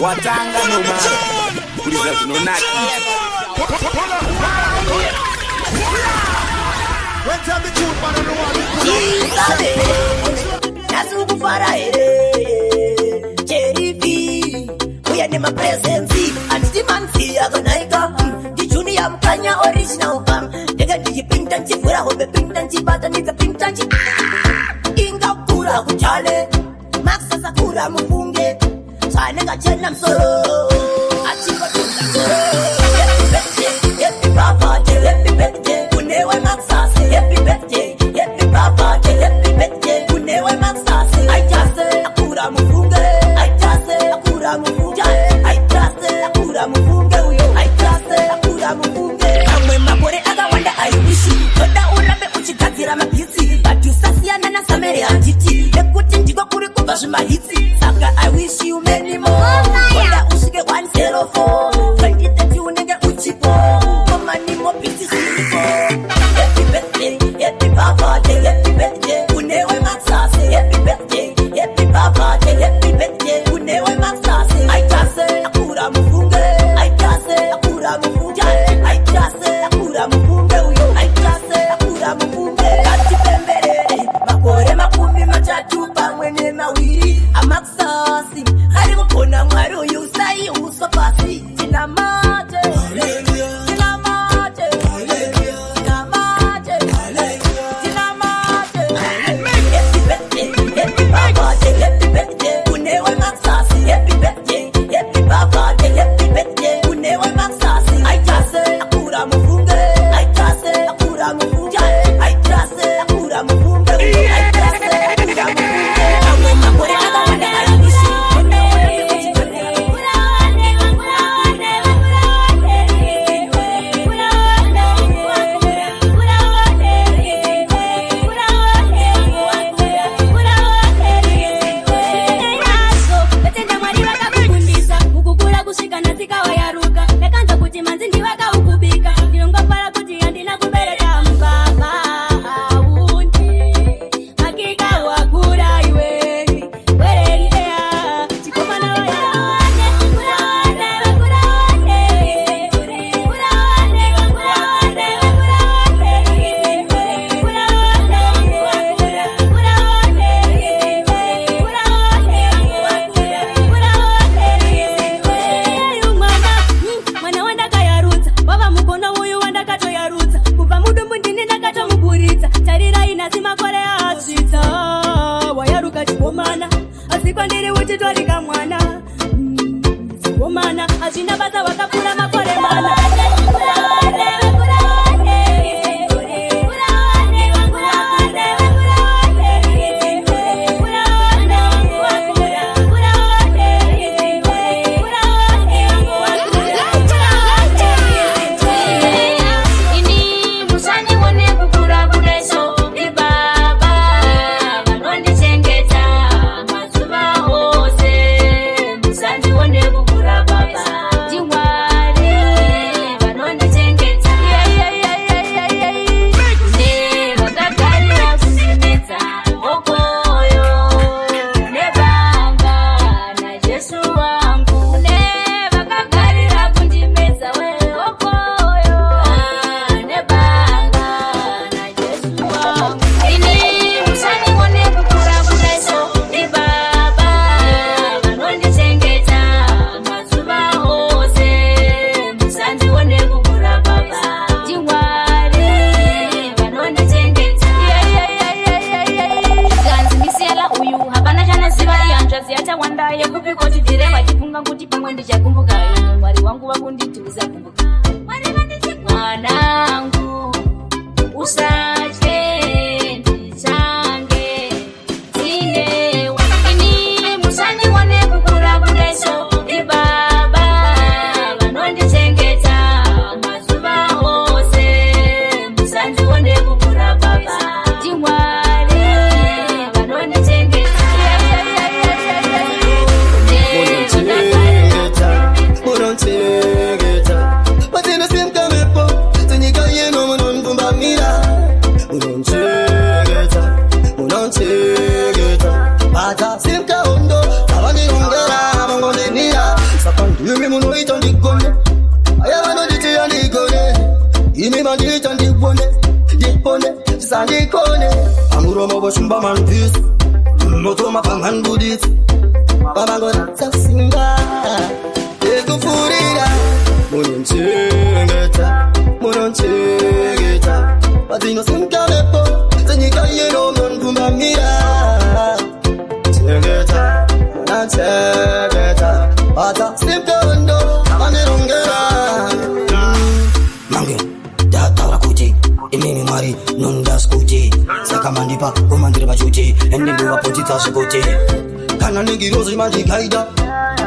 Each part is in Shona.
watanga nomara kuliza zinonakita nasukufara cheripi uya nemapresensi andimansi akanaika ndichuni ya mkanya original kam ndega ndichipinta nchifura hobe pinta nchibata nikapinta nchi ingakura kuchale maksasa kura mufunge sanenga chena msoro achikotunga msoro happy birthday happy birthday unewe maksasa happy birthday happy birthday happy birthday unewe maksasa aitase akura mufunge aitase akura mufunge aitase akura mufunge uyo aitase akura mufunge amwe makore akawanda I wish toda urambe uchigadzira mapitsi but usasiyana na samere anditi ekuti ndiko kuri kubva zvimahitsi saka I wish you many more toda usvike 104 2030 unenge uchipo komani mopitsi zviripo happy birthday happy birthday happy birthday unewe maksase happy birthday happy birthday happy birthday unewe maksase aitase akura mufunge aitase akura mufunge aitase akura mufunge uyo aitase akura mufunge katipemberere makore makumi matatu pamwe nemawiri amaksasi ari kugona mwari uyu sai uso pasi tina Imandita ndipone Sandikone Amuromo boshumba manvis Motoma pangan budit Babangona tsasinga Ekufurira Munonchegeta Patino sinkalepo Zenyika yeno mnkumba mira Chegeta Chegeta Pata simkondo Anerongera Mange Datara kuti Imini mari Nunda skuti Saka mandipa Umandiri bachuti Endiwa potita skuti Kana nigi rozi mandi kaida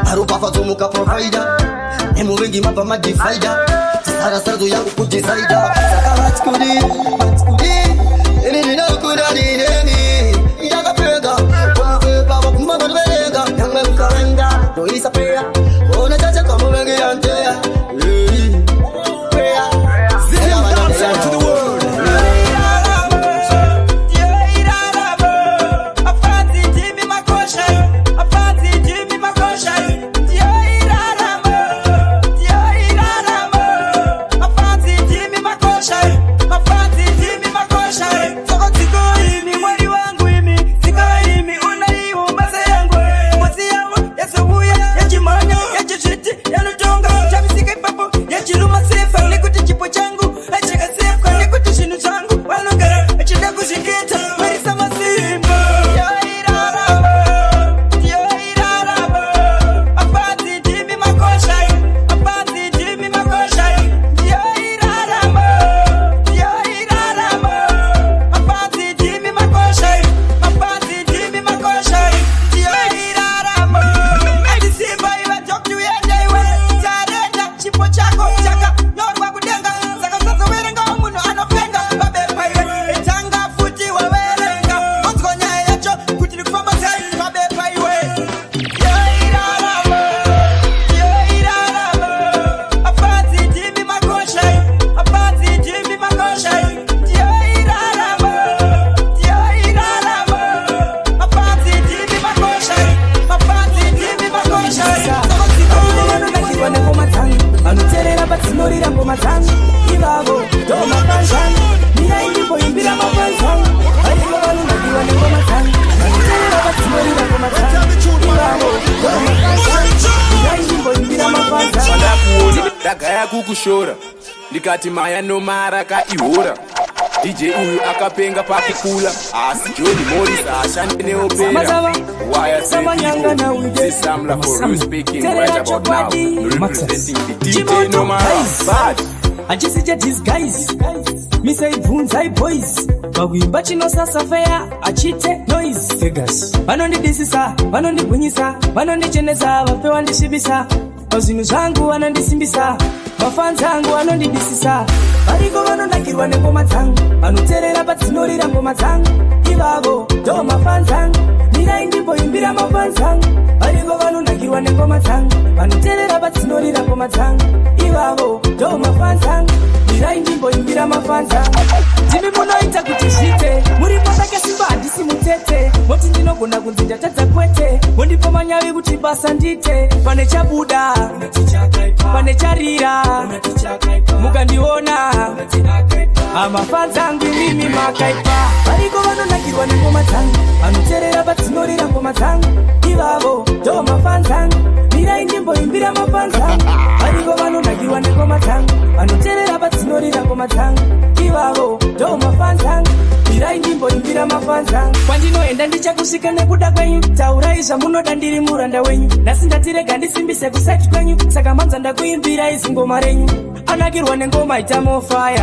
Harupa fatumuka provider Nemu wengi mapa madifaida Sara sardu yangu kudisaida Saka matskudi Nina kudadi neni Yaga pega Kumwe baba kumama dwenga Yangwe mkawenga No isa prea Ona chacha kama wengi yantea Prea Zim dancing to the world Dagaya kukushora Likati maya no maraka ihora DJ uyu akapenga pakikula Asi Johnny Morris ashandi neopera Why I say people This Samla for real speaking right about now Representing the DJ no mara Bad Ajisija disguise Misa ibunza boys Bagwimba chino sasa fair Achite noise Vegas Banondi disisa Banondi bunyisa Banondi cheneza Wapewa ndishibisa Ozinu zangu wanandisimbisa Mafanza zangu wanondidisisa Bariko wanondakirwa ngoma zangu Anuterera batsinorira ngoma zangu Ibabo do mafanza zangu Nira indipo imbira mafanza zangu Bariko wanondakirwa ngoma zangu Anuterera batsinorira ngoma zangu Ibabo do mafanza zangu Nira indipo imbira mafanza zangu Jimmy muno ita kutishite Muri potake simba andisi mutete Moti njino gona kunzinja tata kwete Mondipo manyawi kutibasa ndite Pane chabuda Pane charira Mugandiona Amafanza zangu mimi makaipa Bariko wanondakirwa ngoma zangu Anuterera batsinorira ngoma zangu Ibabo do mafanza zangu Nira indimbo imbira mafanza zangu Bariko wanondakirwa ngoma zangu Anuterera batsinorira ngoma zangu Ibabo do mafanza zangu Nira indimbo imbira mafanza zangu Kwandinoenda ndichakusika nekuda kwenyu Tauraiza munoda ndiri muranda wenyu Nasindatirega ndisimbise kusite kwenyu Saka manza ndakuimbira izi ngoma renyu Anagirwa ngoma ita mo fire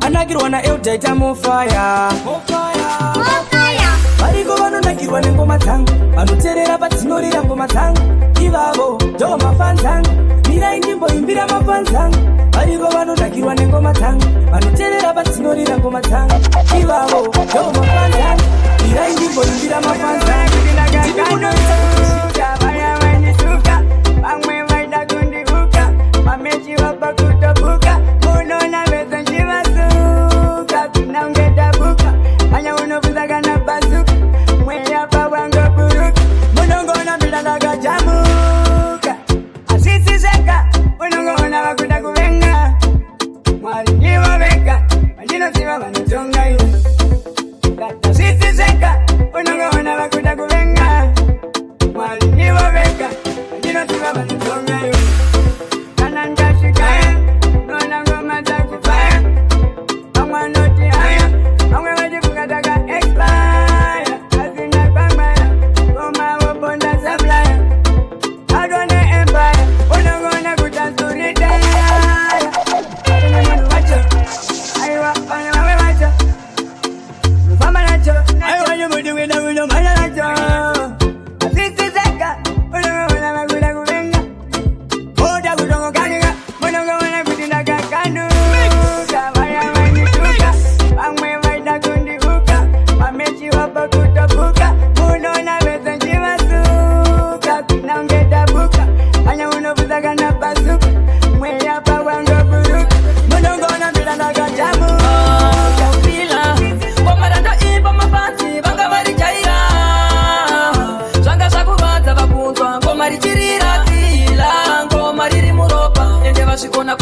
Anagirwa na Elda ita mo fire Bariko vanondakirwa ngoma zangu Anuterera batsinorira ngoma zangu Ibabo do mafanza zangu Nira indimbo imbira mafanza zangu Bariko vanondakirwa ngoma zangu Anuterera batsinorira ngoma zangu Ibabo do mafanza zangu Nira indimbo imbira mafanza zangu Jimmy muno ita kutishita Vaya wanisuka Amwe vaida kundihuka Mamechi wapa kutobuka Muno na weza njiva suka Pina ungeta buka Anya unofuzaga na bazuka Mweya pa wango buruka Munongo na milalaga jamuka Asisi seka Munongo na wakuda kuvenga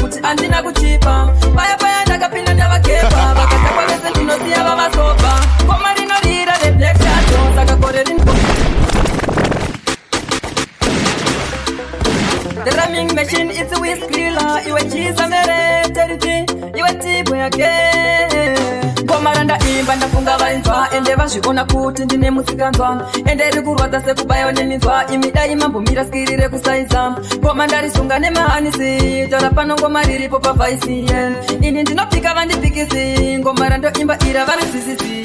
kuti andina kuchipa. Paya paya ndakapinda ndavakepa. Vakatakwa vese ndinosiya vavasopa. Koma rinorira reblack shadow. Saka kore the drumming machine, it's a whiskiller. Iwe chisa mere teriti, iwe tipo yake. Komaranda imba ndafunga vainzwa. Ende vazvikona kuti ndine musikanzwa. Ende rikurwadza sekubayo neminzwa. Imidai mambo mira skirire kusaiza. Koma ndarisunga nemahanisi. Tara pano ngoma riripo pavaisi. Ini ndinopika vandipikisi. Komarando imba ira varisisisi.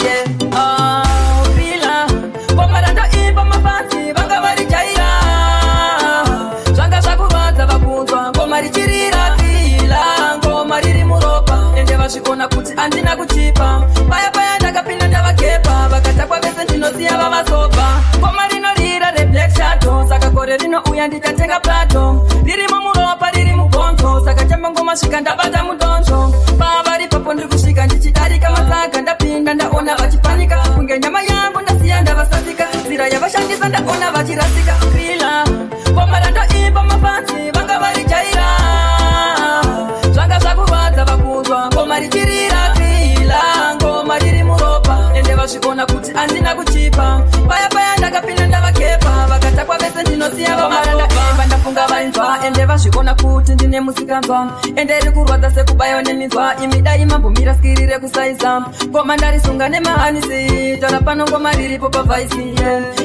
Vila. Komarando imba mafansi. Vanga varijaira. Vakunzwa ngoma richirira kila ngoma riri muropa. Ende vazvikona kuti andina kuchipa. Paya paya ndakapinda ndavakepa. Vakatakwa vese ndinosiya vavasopa. Ngoma rinorira reblack shadow. Saka kore rinouya ndichatenga plato. Riri mumuropa riri mugonzo. Saka chamba ngoma svika ndabata mudonzo. Pavari papo ndiri kusvika ndichidarika matsanga. Ndapinda ndaona vachipanika. Kunge nyama yangu ndasiya ndavasasika. Nzira yavashandisa ndaona vachirasika. Krila ngoma randoimba mafansi. Vanga varijaira. Zvanga zvakurwadza vakunzwa. Ngoma richirira krila ngoma riri muropa. Ende vazvikona kuti andina kuchipa. Paya paya ndakapinda ndavakepa. Vakatakwa vese ndinosiya vavasopa. Ndafunga vainzwa. Ende vazvikona kuti ndine musikanzwa. Ende rikurwadza sekubayo neminzwa. Imidai mambo mira skirire kusaiza. Ngoma ndarisunga nemahanisi. Tara pano ngoma riripo pavaisi.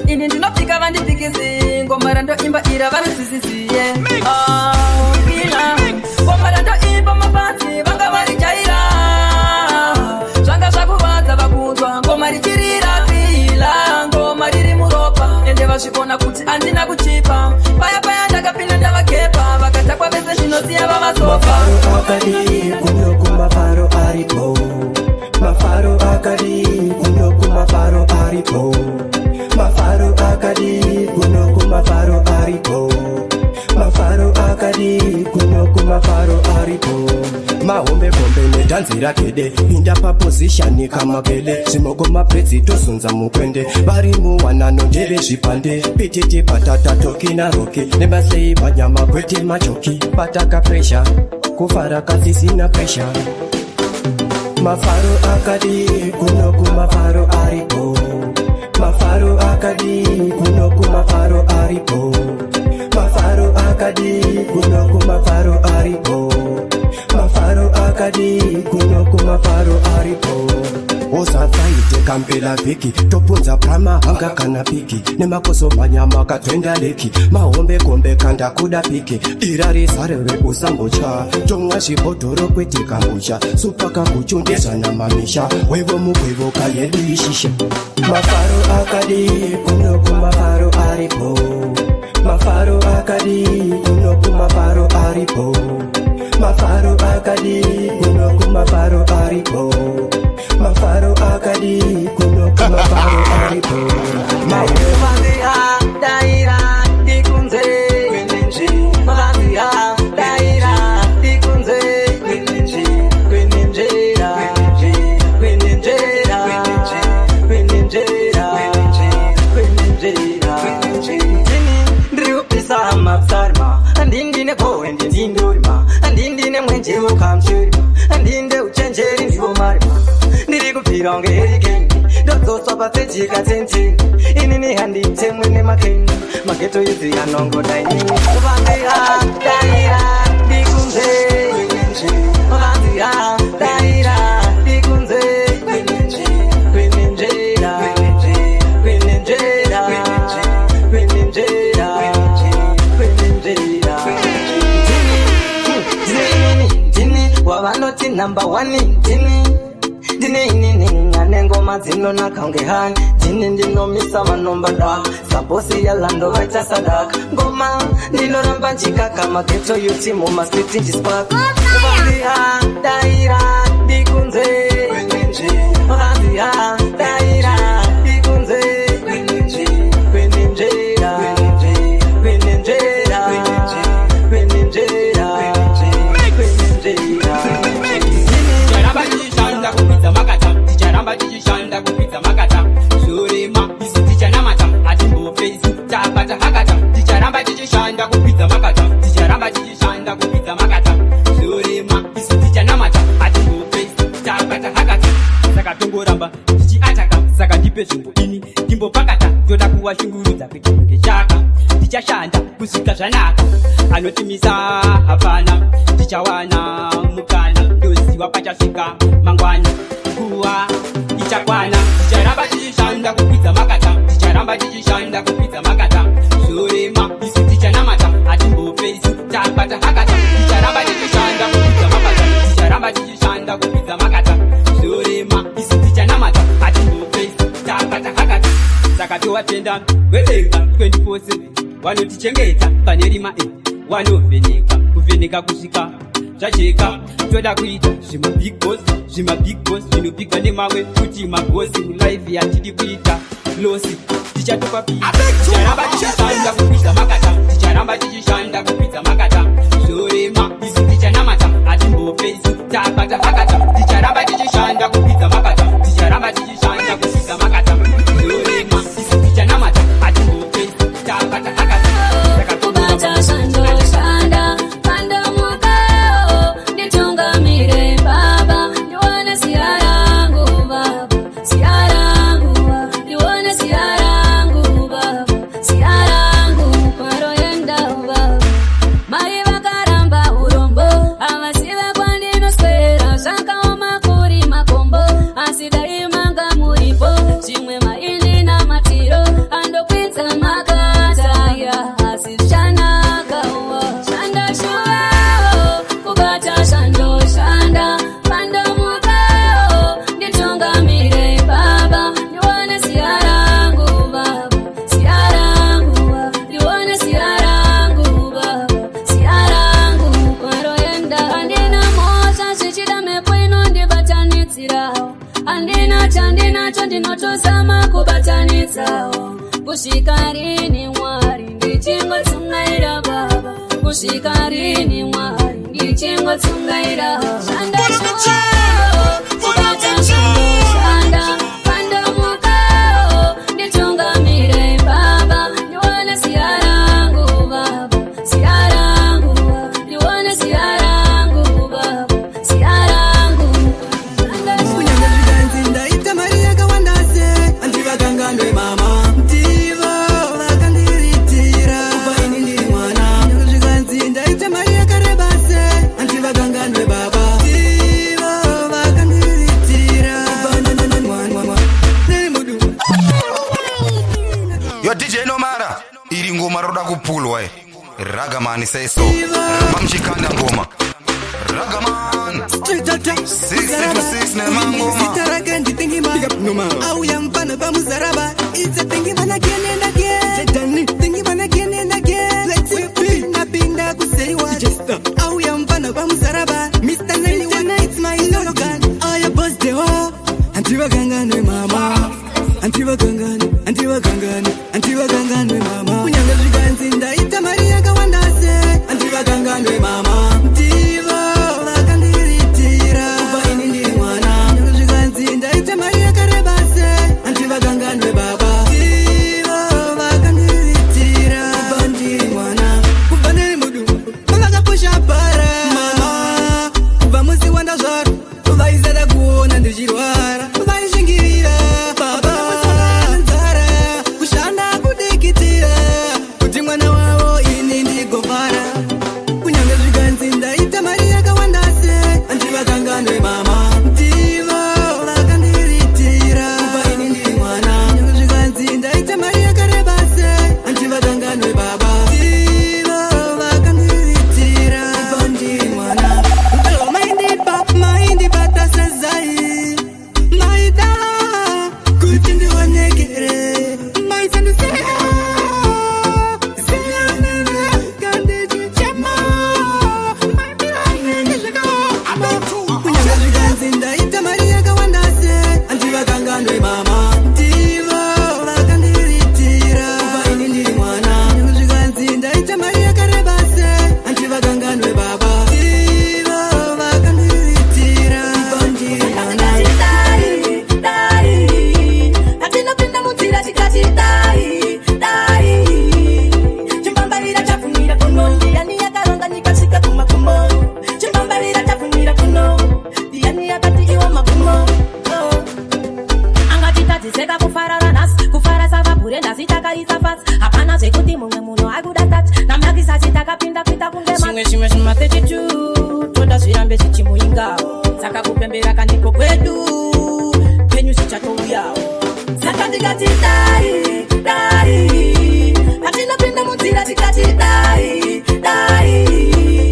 Ini ndinopika vandipikisi. Ngoma randoimba ira varisisisi. Vila. Ngoma randoimba mafansi. Vanga varijaira. Zvanga zvakurwadza vakunzwa. Ngoma richirira krila ngoma riri muropa. Ende vazvikona kuti andina kuchipa. Paya paya ndakapinda ndavakepa. Vakatakwa vese ndinosiya vavasopa. Mafaro akadi kunoku mafaro aripo. Mafaro akadi kunoku mafaro aripo. Mafaro akadi kunoku mafaro aripo. Mafaro akadi kunoku mafaro aripo. Mahombe kombe nedanzira kede. Pinda pa position kama kele. Simogo maprezi tozunza mukwende. Bari muwanano ndere zvipande. Pititi patata toki na roki. Nebasei banyama kwete machoki. Pataka pressure. Kufara kasisi na pressure. Mafaro akadi kunoku mafaro aripo. Mafaro akadi kunoku mafaro aripo. Mafaro akadi kunoku mafaro aripo. Mafaro akadi kunoku mafaro aripo. Osafaite kampela viki. Topunza prama hanga kana piki. Nemakoso manyama katwenda leki. Mahombe kombe kanda kuda piki. Irari sarewe usambocha. Jonga shibotoro kwete kambucha. Supaka kuchundesa na mamisha. Wevo mukwevo kayedi ishisha. Mafaro akadi kunoku mafaro aripo. Mafaro akadi kunoku mafaro aripo. Mafaro akadi kunoku mafaro aripo. Mafaro akadi kunoku mafaro aripo. Mafia daira dikunze kwenenji. Mafia daira dikunze kwenenji. Kwenenjera kwenenjera kwenenjera kwenenjera. Ndriupisa mapsarma. Andindine kowe ndindurma. Andindine mwenjevo kamshurma. Andinde uchenjeri ndivo marma. Ndiri kupira ngeri kengi. Dotoswa pasejika tenteni. Inini handite mwene makeni. Mageto yuzi yanongo daini. Mafia daira dikunze kwenenji. Mafia daira dikunze kwenenji. Kwenenjera kwenenjera kwenenjera kwenenjera. Dini wavanoti number one. Dini inini ngane ngoma zino nakange hani. Dini ndinomisa manombada. Sabosi ya lando vaita sadaka. Ngoma ndinoramba njika kama geto yuti muma street njispark. Mafia daira dikunze kwenenji. Mafia daira dikunze kwenenji. Kwenenjera kwenenjera kwenenjera kwenenjera. Tijaramba tichishanda kupita makata. Tijaramba tichishanda kupita makata. Surima isi tichanamata. Atimbo face tapata hakata. Tijaramba tichishanda kupita makata. Tijaramba tichishanda kupita makata. Surima ndipe zvimbo ini ndimbopakata toda kuwashungurudza kuti ngechaka tichashanda kusvika zvanaka anotimisa hapana tichawana mukana ndoziva pachasvika mangwana nguva ichakwana ticharamba tichishanda kukwidza makata ticharamba tichishanda kukwidza makata zorema isu tichanamata hatimbopesi tabata hakata ticharamba tichishanda kukwidza makata ticharamba tichishanda kukwidza makata zorema isu tichanamata hatimbopesi tabata hakata saka towatenda wedenga 24/7 wanotichengeta pane rima wanovheneka kuvheneka kusvika zvajeka toda kuita zvimabig boss zvinopigwa nemamwe kuti magosi mulife yatidi kuita losi tichatopa pia ticharamba tichishanda kukwidza makata ticharamba tichishanda kukwidza makata zorema isu tichanamata hatimbopesi tabata hakata ticharamba tichishanda kukwidza makata ticharamba tichishanda kukwidza makata zorema isu tichanamata hatimbopesi tabata hakata kubata sandoshanda pandamukao nitungamire baba nione siarangu baba siarangu nione siarangu baba siarangu paroenda baba mai vakaramba urombo avasiva kwandinospera zvakaoma kuri makombo asi daimanga muripo zvimwe maini namatiro andokwidza makata ya asi zvanaka shanda shuao kubata sandoshanda pandamukao nditungamire baba nione siarangu baba siarangu nione siarangu baba siarangu kwaroenda handina mosha zvichida mepo inondibatanitsirawo handina chandinacho ndinotozama kubatanitsawo kusvika rini mwari ndichingotsungaira baba kusvika rini mwari ndichingotsungaira shanda shuao kubata sandoshanda pandamukao nditungamire baba nione siarangu baba siarangu nione siarangu baba siarangu kunyanga zvikanzi ndaita mari yakawandase handivakanganwe mama ndivo vakandiritira kubva ini ndiri mwana nyanga zvikanzi ndaita mari yakarebase handivakanganwe baba ndivo vakandiritira kubva mwana neri mudu yo DJ Nomara iri ngoma roda kupulwa Ragaman say so mamchikanda ngoma Ragaman 6 ne mangoma sitaragendi thinking about au yampana bamuzaraba it's a thinking man again and again Jadani thinking man again and again let's be napinda kuseiwa au yampana bamuzaraba Mr. 91 it's my slogan aya boss de ho antiwagangane mama antiwagangane mama kunyanga zvikanzi ndaita mari yakawandase antiwagangane mama ndivo vakandiritira kubva ini ndiri mwana nyanga zvikanzi ndaita mari yakarebase antiwagangane baba ndivo vakandiritira kubva ndiri mwana kubva ndiri mudu vavakapusha bara mama kubva musi wanda zvaro vaisada kuona ndichirwara vaishingirira baba nzara kushanda kudikitira kuti mwana wavo ini ndigovara kunyanga zvikanzi ndaita mari yakawandase handivakanganwe mama ndivo vakandiritira kubva ini ndiri mwana nyanga zvikanzi ndaita mari yakarebase handivakanganwe baba ndivo vakandiritira kubva ndiri mwana utalwa maindibata sezai maida kuti ndiwanekere maisandisea kunyanga zvikanzi ndaita mari yakawandase handivakanganwe mama ndivo vakandiritira kubva ini ndiri mwana nyanga zvikanzi ndaita mari yakarebase handivakanganwe baba ndivo vakandiritira kubva ndiri mwana atinopinda mudzira tikati dai chimbambarira chafunira kuno ndiani yakaronga nikasvika kumakumo chimbambarira chafunira kuno ndiani yakati iwo makumo angatitati Kuteka kufarara nasi, kufara sava bure ndazitakarisa fasi. Hapana zvekuti mumwe munhu akudasati. Namakisasi takapinda kuita kungema. Shimwe zvimatechitu, toda zvirambe zvichimuingawo. Saka kupembera kaniko kwedu, penyu zvichatouyao. Saka ndikati dai, dai. Hatinopinda munzira tikati dai, dai.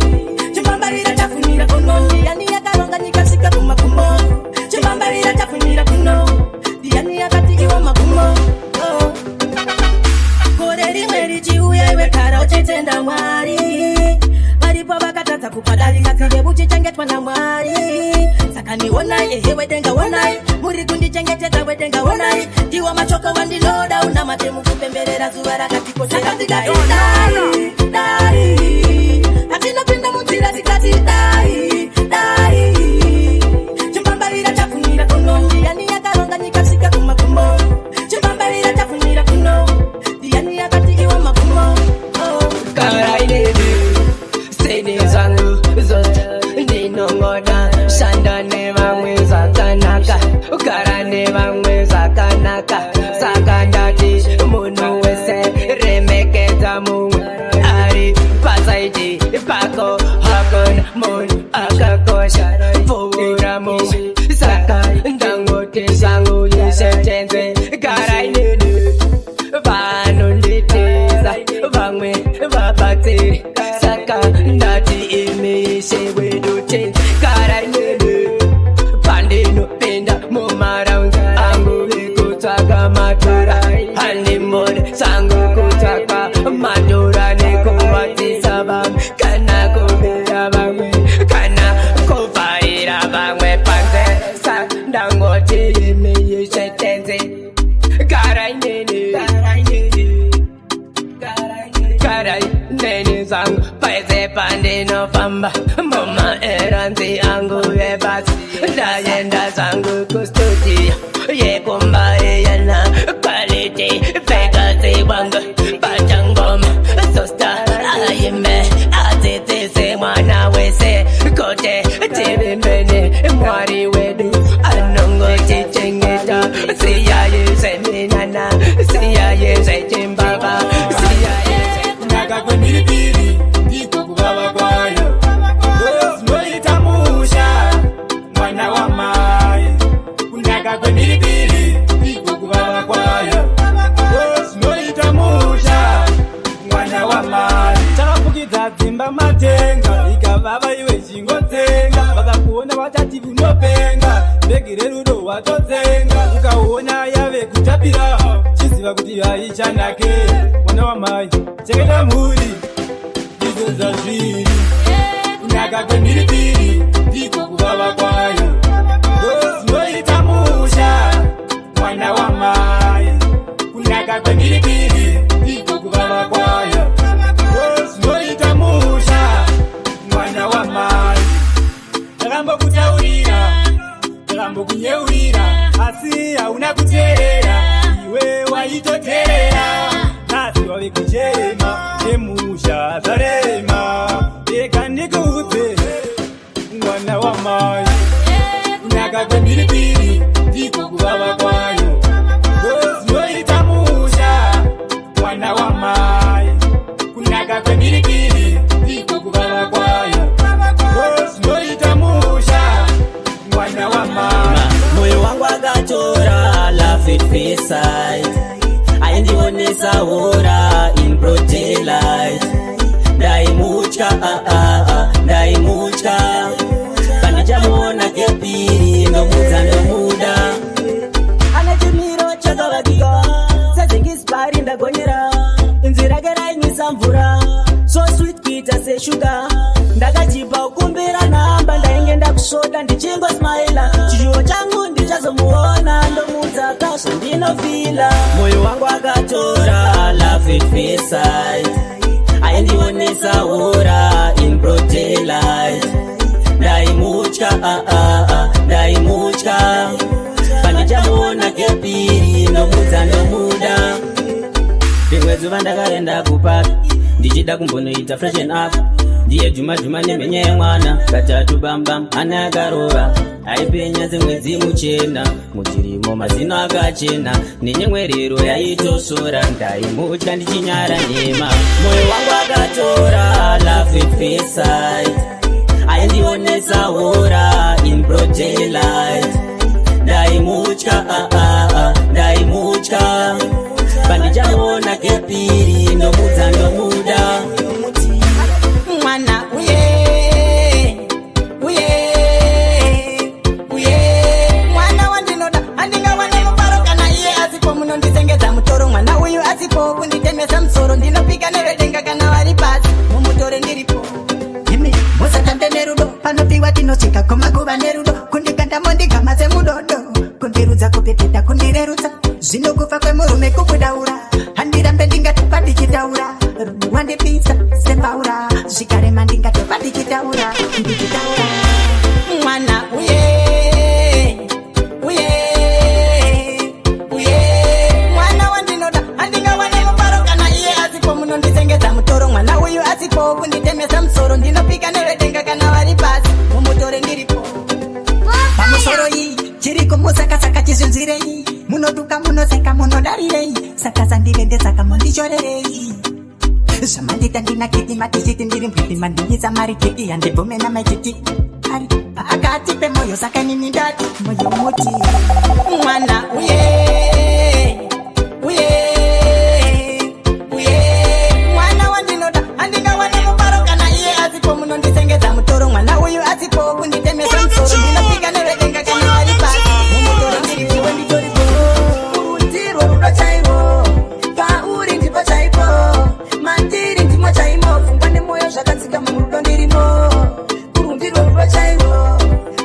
Chimambarira chafunira kuno, ndiani yakaronga nyika svika kumakumo. Chimambarira chafunira kuno, ndiani yakati iwo makumo. Gore rimwe richiuya iwe kara uchitenda Mwari. Varipo vakatadza kupadarika tsenge uchichengetwa naMwari. Saka ndionai ehe wedenga onai, muri kundichengetedza wedenga onai. Ndiwo mashoko wandinoda una matemu kupemberera zuva rakatiko. Saka ndikati dai, dai. Hatinopinda munzira tikati dai, dai. Chimambarira chafunira kuno, ndiani yakaronga nyika svika kumakumo. Chimambarira chafunira kuno, ndiani yakati iwo makumo. Karainede, sede zangu zote ndinongoda. Shanda ne vamwe zakanaka, ugara ne vamwe zakanaka. Saka ndati munhu wese remekedza mumwe ari pasaidi pako. Hakuna munhu akakosha pfuura mumwe. Saka ndangoti zvangu izvetenze. Karainede, vanonditeza vamwe vabatsiri. Saka ndati imi ishe wedu tenze. Karainede, pandinopinda mumaraunda angu vekutsvaka madhora. Handimone sangu kutsvaka madhora nekuvatisa vamwe kana kuvera vamwe kana kuvhaira vamwe panze. Saka ndangoti imi ishe tenze. Karainede, karainede zangu paize pandinofamba mumaeranzi angu ebasi. Ndaenda zangu kustudio yekumba iyana quality pekasi wangu pachangoma sosta ayime atitise mwana wese kote tirimbene Mwari wedu anongotichengeta. Siyayeze minana, siyayeze chimbaba, siyayeze kunaka kwemilipili ndiko kuvava kwayo. Noita musha mwana wa mai. Kunaka kwemilipili ndiko kuvava kwayo. Noita musha mwana wa mai. Takafukidza dzimba matenga ikavava iwe chingotsenga. Vakakuona vatati unopenga, bhegi rerudo watotsenga. Ukaona yave kutapira chiziva kuti haichanake. Mwana wa mai chengeta mhuri ndizvo zvazviri. Kunaka kwemhiripiri ndiko kuvava kwayo. Noita musha mwana wa mai. Kunaka kwemhiripiri ndiko kuvava kwayo. Noita musha mwana wa mai. Ndakambokutaurira, ndakambokunyeurira, asi hauna kuteerera. Iwe waitoteerera, asi wave kuchema nemusha zarema. Rega ndikuudze mwana wa mai. Kunaka kwemhiripiri ndiko kuvava kwayo. Noita musha mwana wa mai. Kunaka kwemhiripiri ndiko kuvava kwayo. Noita musha mwana wa mai. Moyo wangu akatora love it beside. Aindionesa hora in broad daylight. Ndaimutya, ndaimutya. Pandichamuona kepiri nomudza nomuda. Ane chimiro chakavakika, sezingisipari ndagonyera. Inzwi rake raimisa mvura, so sweet kuita seshuga. Ndakachipa ukumbira namba, ndainge ndakusvoda ndichingosmaila. Chiyo changu ndichazomuona, ndomudza kasha ndinofila. Moyo wangu akatora love it beside. Aindionesa hora in broad daylight. Ndaimutya, ndaimutya. Pandichamuona kepiri nomudza nomuda. Rimwe zuva ndakarenda kupaka ndichida kumbonoita freshen up ndiye Juma nemenye mwana katatu bambam ana yakarova aipenya zemwedzi muchena muchirimo mazino akachena nenyemwerero yaitosora ndaimutya ndichinyara nhema moyo wangu akatora love at first sight aindionesa hora in broad daylight ndaimutya ndaimutya pandichaona kepiri ndomuda mwana mwana wandinoda handingawane mubaro kana iye asipo munondisengedza mutoro mwana uyu asipo kunditemesa musoro ndinopika nevedenga kana vari pasi mumutore ndiripo imi musatande nerudo panopiwa tinocheka komakuva nerudo kundikandamo ndigama semudodo kundirudza kupepeta kundirerutsa zvinokufa kwemurume kukudaura handirambe ndingatopa ndichitaura rume wandipisa sembaura zvikarema ndingatopa ndichitaura mwana mwana wandinoda handingawane mubaro kana iye asipo munondisengedza mutoro mwana uyu asipo kunditemesa musoro ndinopika nevedenga kana vari pasi mumutore ndiripo pamusoro iyi chiri kumusakasaka chizvinzirei munoduka munoseka munodarirei saka sandivende saka mondichorerei zvamandita ndinakidima tichiti ndiri mbwidima ndiisa mari keki yandibvomena machiti ari pakati pemoyo saka nini ndati moyo muti mwana mwana wandinoda handingawane mubaro kana iye asipo munondisengedza mutoro mwana uyu asipo kunditemesa musoro ndinopika nevedenga kana vari pasi mumutoro ndiripo nditoripo kurutirwo rudo chaivo pauri ndipo chaipo mandiri ndimo chaimo pfungwa nemoyo zvakatsika murudo ndirimo kurundirwo rudo chaivo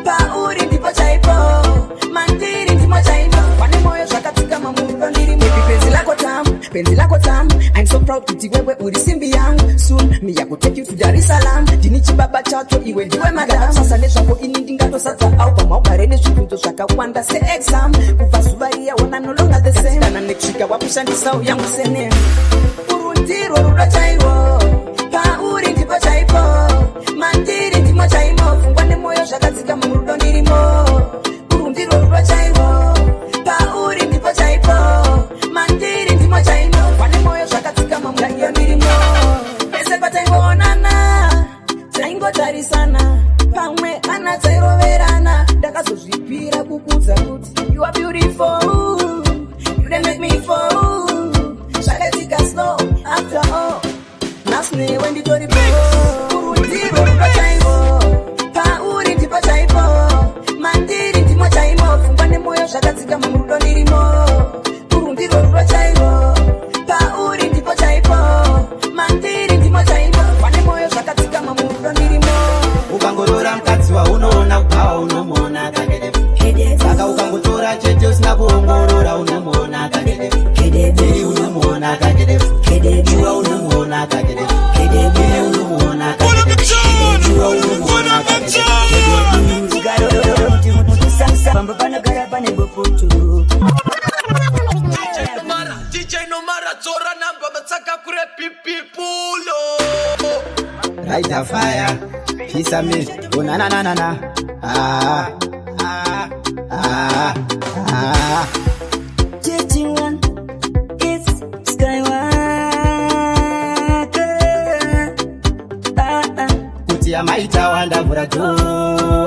pauri ndipo chaipo mandiri ndimo chaimo pane moyo zvakatsika murudo ndirimo penzi lako tamu I'm so proud kuti wewe uri simbi yangu soon me I go take you to Dar es Salaam ndini chibaba chacho iwe ndiwe madam sasa nezvako ini ndingatosadza au pamaugare nezvibvunzo zvakawanda seexam kubva zuva riya wona no longer the same kana nekusvika wakushandisa uyangu sene kurundirwo rudo chaiwo pauri ndipo chaipo mandiri ndimo chaimo pfungwa nemoyo zvakadzika murudo ndirimo kurundirwo rudo chaiwo pauri ndipo chaipo mandiri ndimo chaimo pane moyo zvakatsika mamuraiyo ndirimo pese pataingoonana taingotarisana pamwe ana dzairoverana ndakazozvipira kukudza kuti you are beautiful you didn't make me fall zvakatsika slow after all nasnewe nditoripo kurundirwo rudo chaivo pauri ndipo chaipo mandiri ndimo chaimo pfungwa nemoyo zvakatsika murudo ndirimo kurundirwo rudo chaivo pauri ndipo chaipo mandiri ndimo chaimo pane moyo zvakatsika murudo ndirimo ukangorora mukadzi waunoona kubva unomuona kakede saka ukangotora chete usina kuongorora unomuona kakede unomuona kakede juwa unomuona kakede unomuona kakede juwa unomuona kakede pamba panogara pane bopoto DJ Nomara Zora namba matsaka kure pipi pulo Light a fire Kiss a me Oh na na na na na JT1 It's Skywalker Kuti amaita wandavhura to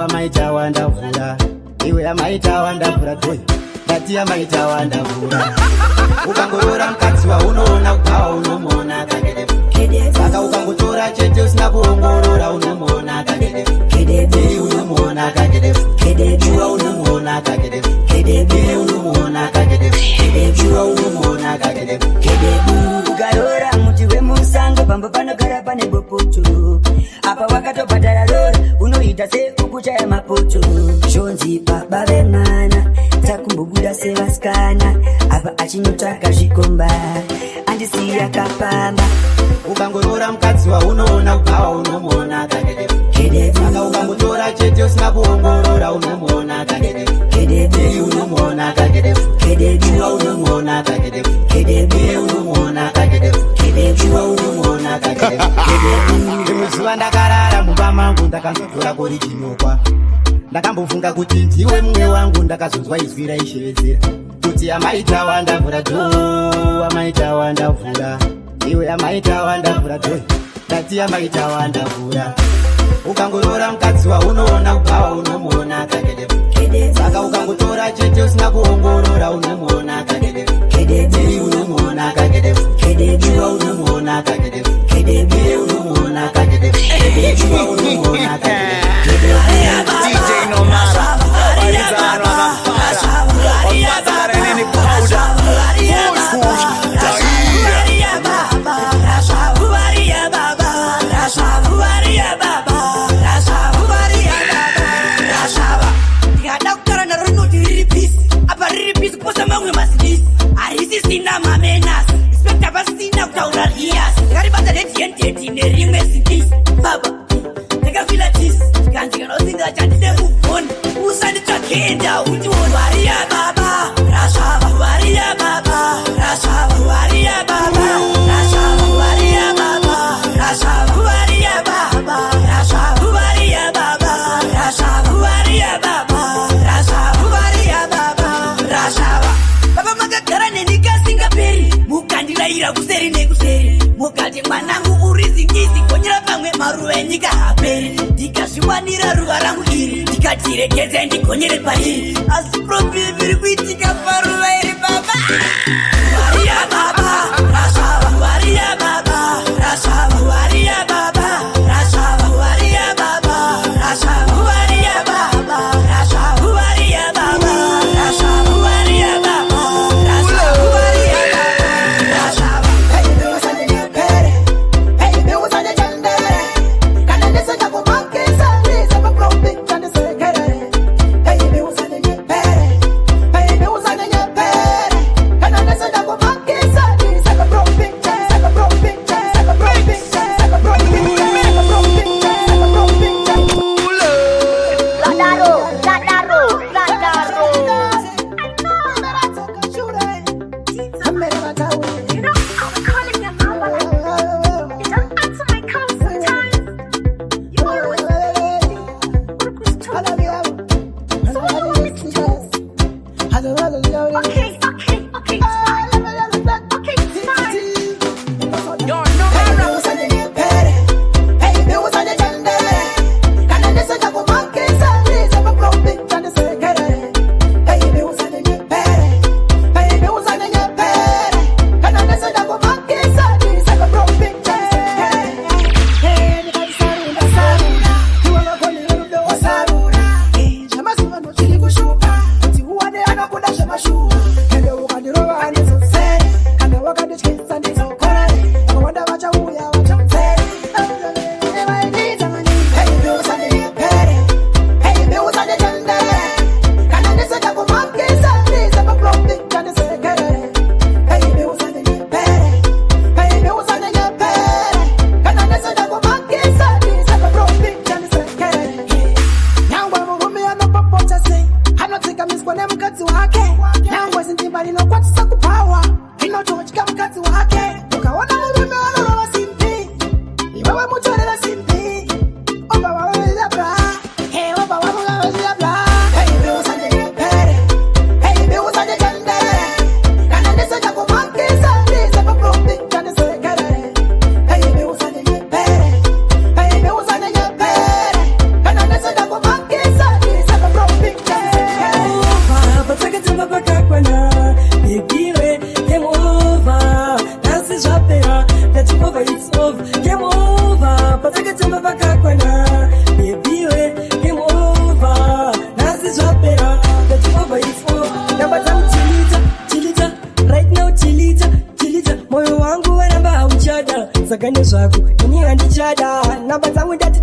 amaita wandavhura iwe amaita wandavhura to ndati amaita wandavhura ukangorora mukadzi waunoona kubva unomuona kakede saka ukangotora chete usina kuongorora unomuona kakede unomuona kakede juwa unomuona kakede unomuona kakede juwa unomuona kakede ukarora muti wemusango pamba panogara pane bopoto apa wakatobhadhara rora unoita seukuchaya mapoto zvonzi baba vemwana takumbobuda sevasikana apa achinotsvaka zvikomba andisiya kapamba ukangorora mukadzi waunoona kubva unomuona kakede saka ukangotora chete usina kuongorora unomuona kakede unomuona kakede juwa unomuona kakede unomuona kakede juwa unomuona rimwe zuva ndakarara mumba mangu ndakanzotora kuri chinokwa ndakambofunga kuti ndiwe mumwe wangu ndakazonzwa izwi raishevedzera kuti amaitawa ndavhura dho amaitawa ndavhura iwe amaitawa ndavhura dho ndati amaitawa ndavhura ukangorora mukadzi waunoona kubvawa unomuona kakedei saka ukangotora chete usina kuongorora unomuona kakedei unomuona kakedei iwa unomuona kakedei unomuona kakedei iwa unomuona kakedei DJ Nomara Parizano Agafara Opazara Nini Powder Fush Taira Varia baba Varia baba Ndikada kutara naro rinoti riripisi apa riripisi kuposa mamwe masidisi harisisina mamenas inspekta pasina kutaura rias ndikaribata netiyendeti nerimwe sidisi baba ndakafila tisi ndikanzikanosinga chandide kugona usanditsvakenda utiona varia baba varia baba varia baba varia baba varia baba varia baba varia baba baba makagara nenikasingaperi mukandiraira kuseri nekuseri mukati mwanangu urizingisi konyera pamwe maruva enyika haperi ndikazviwanira ruva rangu iri ndikatirekeze ndikonyere pairi asi probhibiri kuitika paruva iri baba varia baba varia baba varia baba varia baba varia baba varia baba Sakane zvaku ini handichada namba dzangu ndati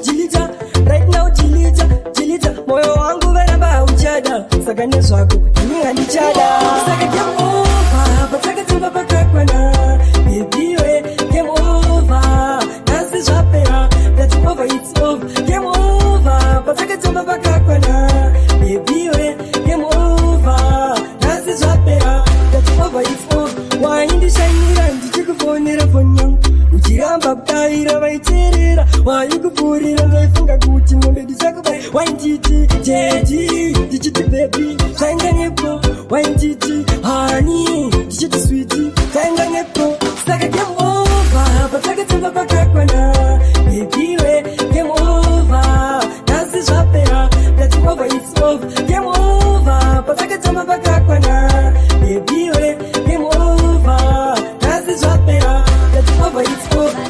jilita right now jilita moyo wangu varamba hauchada sakane zvaku ini handichada saka game over patakadzimba pakakwana baby we game over nasi zvapera that's over it's over game over patakadzimba pakakwana baby we game over nasi zvapera that's over it's over why indishainira ndichikufonera phone yangu Wine titi, jeji, dichiti baby, tanga nyepo. Wine titi, honey, dichiti sweetie, tanga nyepo. Saka game over, but saka tumba baka kwana. Baby we, game over, dance is rapera. That's over, it's over. Game over, but saka tumba baka kwana. Baby we, game over, dance is rapera. That's over, it's over.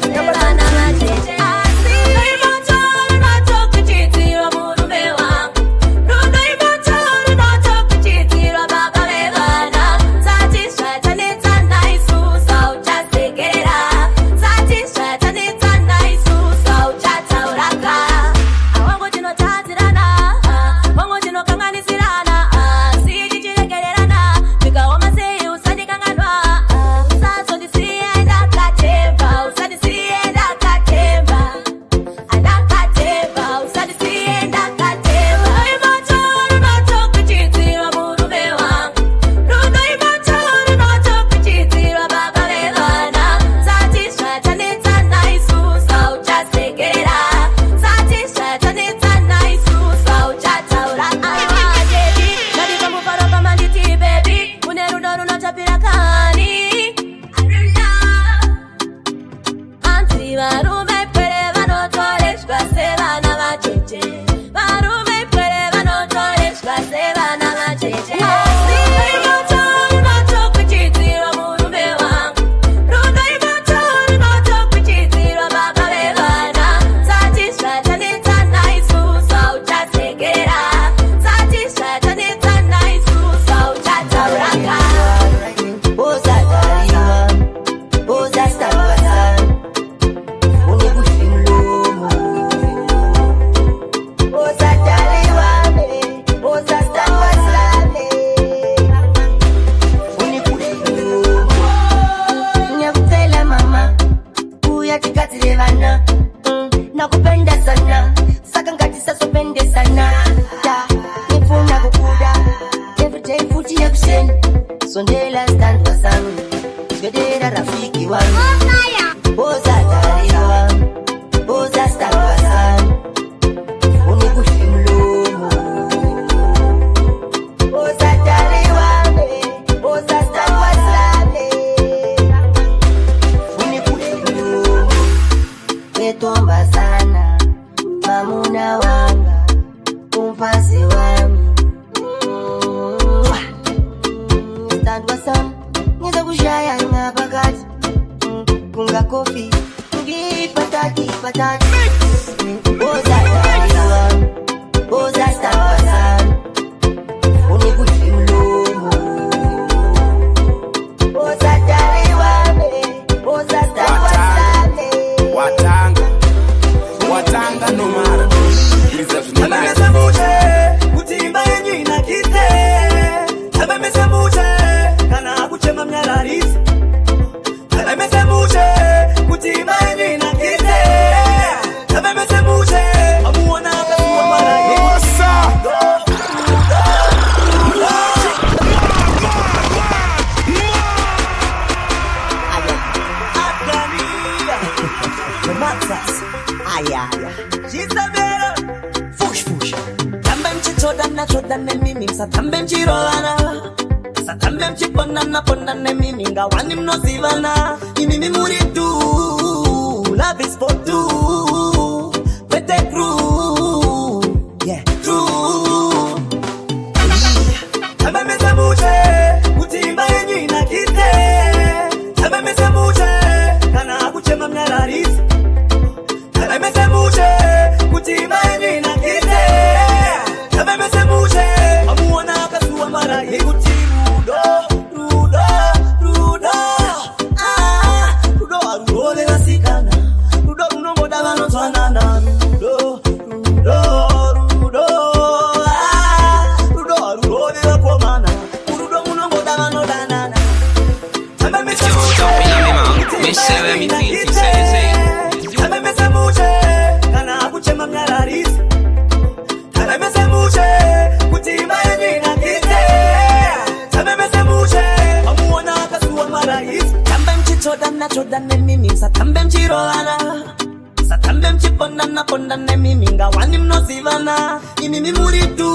satambe mchipondana pondana mimi ngawani mnosivana imimi muridu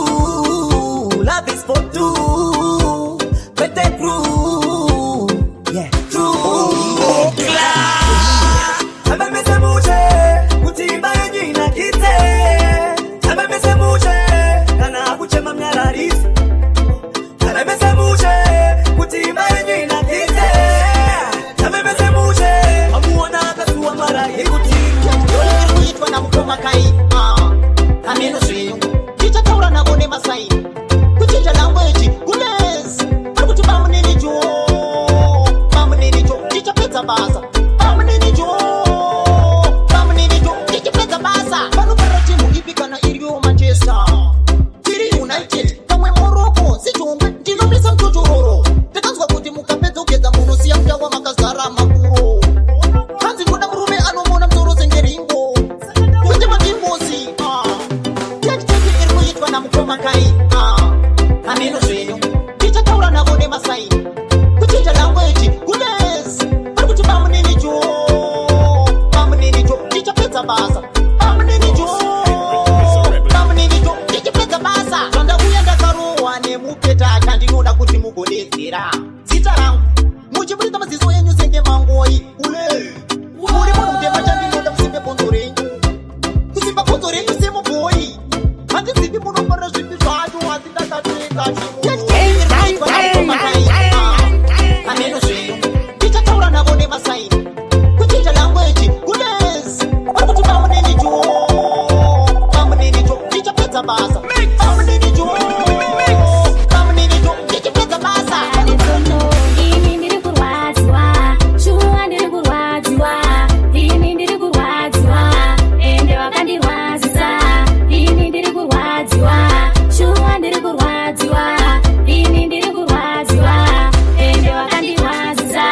love is for two pete true yeah true class aba mese muche kutimba yina kite aba mese muche kana kuchema mnararisi aba mese muche kutimba yina kite aba mese muche amuona kasuwa mara ikutimba yole kuitwa na mkoma kai ameno sio kicha taura na bone masai kuchinja language kules akuti bamunini jo kicha peta basa bamunini jo kicha peta basa bano parati mugipika na irio Manchester tiri United kamwe Morocco situmbe ndino bisa mtotoro tekanzwa kuti mukapeta ukeza muno siya mtawa makazara makuro kanzi kuna murume anomona mtoro sengeringo kuti madimbosi yachitete iri kuitwa na mukoma kai ameno zvenyu tichataura navo nemasai kuchinja language kules arikuti bamunini jo tichapedza basa bamunini jo tichapedza basa zvandauya ndakarohwa nemupeta akandinoda kuti mugodedzera zita rangu muchiburika maziso enyu senge mangoi ule uri munhu mutema chandinoda musimbe bhonzo renyu kusimba bhonzo renyu semubhoi handizivi munofarira zvipi zvacho asi ndakatenga ameno zvenyu tichataura navo nemasai kuchinja language kules arikuti bamunini jo tichapedza basa bamunini jo tichapedza basa ini ndiri kurwadziwa shuwa ndiri kurwadziwa ini ndiri kurwadziwa ende wakandirwadzisa ini ndiri kurwadziwa shuwa ndiri kurwadziwa ini ndiri kurwadziwa ende wakandirwadzisa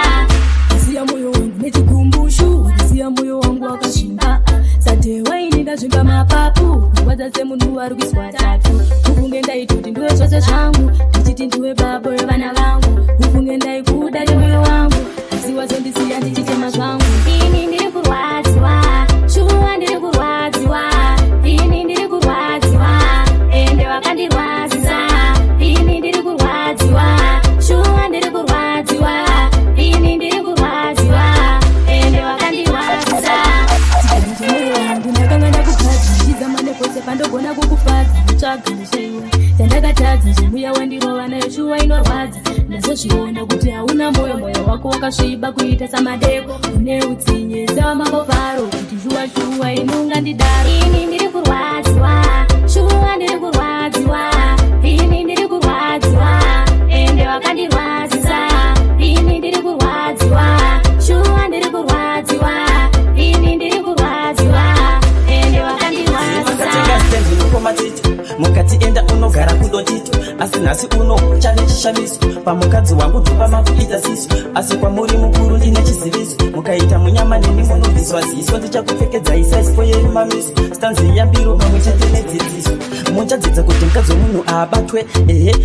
ziya moyo wangu nechikumbushu ziya moyo wangu wakashimba satewa ini ndazvimba mapapu kurwadza semunhu ari kuiswa tatu ufunge ndaitoti ndiwe zvose zvangu ndichiti ndiwe baba vevana vangu ufunge ndaikuda nemoyo wangu asi wazondisiya ndichitema zvangu ini ndiri kurwadziwa shuwa ndiri kurwadziwa ini ndiri kurwadziwa ende wakandirwadzisa ini ndiri kurwadziwa shuwa ndiri kurwadziwa ini ndiri kurwadziwa ende wakandirwadzisa tikanizvomwoyo wangu ndakanga ndakufadza ndichizama nepose pandogona kukufadza mutsvaga ndishaiwa chandakatadza zvemuya wandirova nayo shuwa inorwadza ndazozviona kuti hauna moyo wako wakasviba kuita samadeko une utsinye sewamangofaro kuti shuwa inonga ndidaro ini ndiri kurwadziwa shuwa ndiri kurwadziwa ini ndiri kurwadziwa ende wakandirwadzisa ini ndiri kurwadziwa shuwa ndiri kurwadziwa ini ndiri kurwadziwa ende wakandirwadzisa mukati enda unogara kudotito asi nhasi uno chane chishamiso pamukadzi wangu ndopamakuita ziso asi kwamuri mukuru ndine chiziviso mukaita munyama neni munobviswa ziso ndichakupfekedzai saisipo yeru mamiso stanzi yambiro pamwe chete nedzidziso muchadzidza kuti mukadzi womunhu aabatwe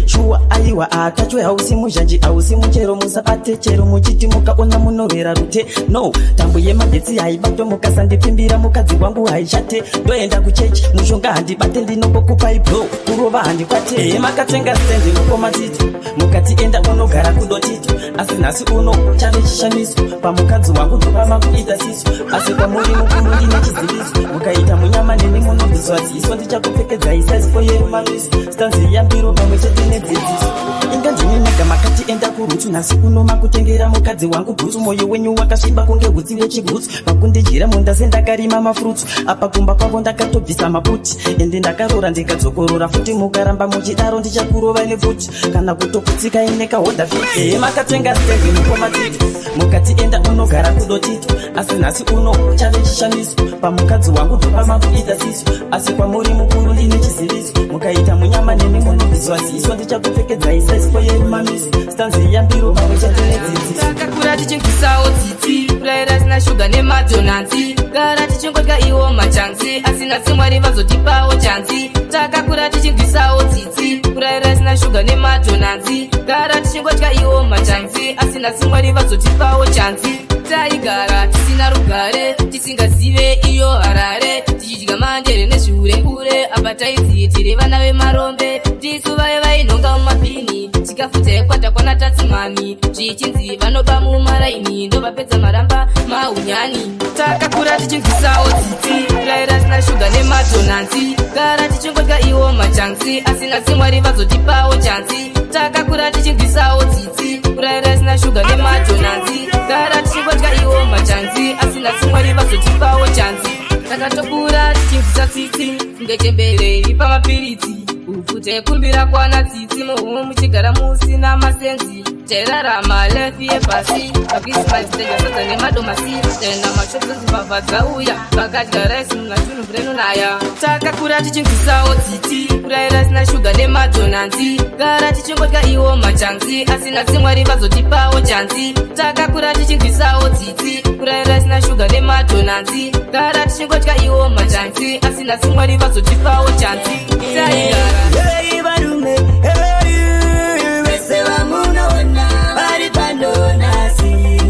shuwa aiwa aatachwe hausi muzhanji hausi muchero musabate chero muchiti mukaona munorwera rute no tambo yemagetsi haibatwe mukasandipfimbira mukadzi wangu haishate ndoenda kuchechi mushonga handibate ndinongokupai bro kurova handikwate makatenga stendi mukomatito mukati enda unogara kudotito asi nhasi uno chave chishamiso pamukadzi wangu ndopamakuita siso asi kwamuri mukuru ndine chiziviso mukaita munyama neni munobviswa ziso ndichakupfekedzai saisipo yeru mamiso stanzi yambiro pamwe chete nedzidziso inga ndini mega makati enda kurutsu nhasi uno makutengera mukadzi wangu bhutsu moyo wenyu wakasviba kunge hutsi wechigutsu makundijira munda sendakarima mafurutsu apa kumba kwavo ndakatobvisa maputi ende ndakarora ndikadzokorora futi mukaramba muchidaro ndichakurova nefuti kana kutokutsika inekahodha fiti makatenga stendi mukomatito mukati enda unogara kudotito asi nhasi uno chave chishamiso pamukadzi wangu ndopamakuita siso asi kwamuri mukuru ndine chiziviso mukaita munyama neni munobviswa ziso ndichakupfekedzai saisipo yeru mamiso stanzi yambiro pamwe chete nedzidziso takakura tichingwisawo tsitsi kurayira asina shuga nemadhonanzi gara tichingodya iwo machanzi asina simwari vazotipawo chanzi takakura tichingwisawo tsitsi kurayira asina shuga nemadhonanzi gara tichingodya iwo machanzi asina simwari vazotipawo chanzi taigara tisina rugare tisingazive iyo harare tichidya manjere nezviure kure apa taidziitire vana vemarombe tisu vave vainhonga mumapini chikafu chaikwata kwana tatsimami zvichinzi vanoba mumaraini ndovapedza maramba maunyani takakura tichinzisawo tsitsi kurayira sina shuga nemadhonansi gara tichingodya iwo machansi asina simwari vazotipawo chansi takakura tichinzisawo tsitsi kurayira sina shuga nemadhonansi gara tichingodya iwo machansi asina simwari vazotipawo chansi takatokura tichinzisa tsitsi ngechemberi pamapiritsi ufute kumbira kwana tsitsi muhumu muchigara musina masenzi tairarama lefi yepasi pakrisimasi taigasadza nemadomasi taenda mashopsonzi mbavha dzauya vakadya raisi munachunu vurenonaya takakura tichinzisawo tsitsi kurayira sina shuga nemadhonansi gara tichingodya iwo machansi asina simwari vazotipawo chansi takakura tichinzisawo tsitsi kurayira sina shuga nemadhonansi gara tichingodya iwo machansi asina simwari vazotipawo chansi taigara Hey, varume, hey, vese vamunoona vari pandonasi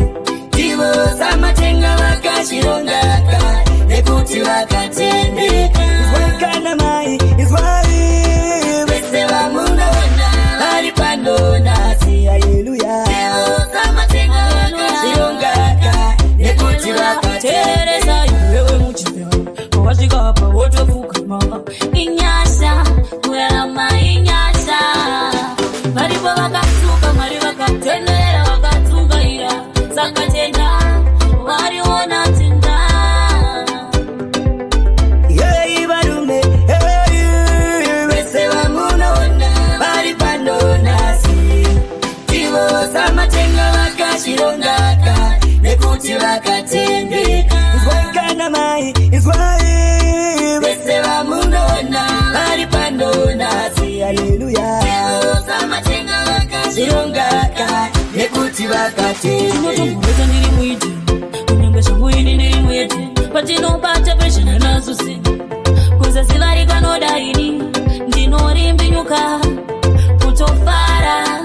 ivo samatenga vakachirongaka nekuti vakatendeka izwakana mai izwai vese vamunoona vari pandonasi haleluya ivo samatenga vakachirongaka nekuti vakateresa iwewe muchipea wawasvikapa wotofukama inyasha kurarama inyasha varipo vakatuka mari vakatendera vakatungaira saka tenda variona tenda yei varume hey, vese vamunoona vari pandonasi ivo samatenga vakachirongaka nekuti vakatendeka izwaikana mai izwai vese vamunoona vari pandonasi haleluya samatenga vakachirongaka nekuti vakatendeka ndiri muiti kunyange zvangu ini ndiri muiti patinobata pezvina nazo seni kuzaziva rikanoda ini ndinorimbinyuka kutofara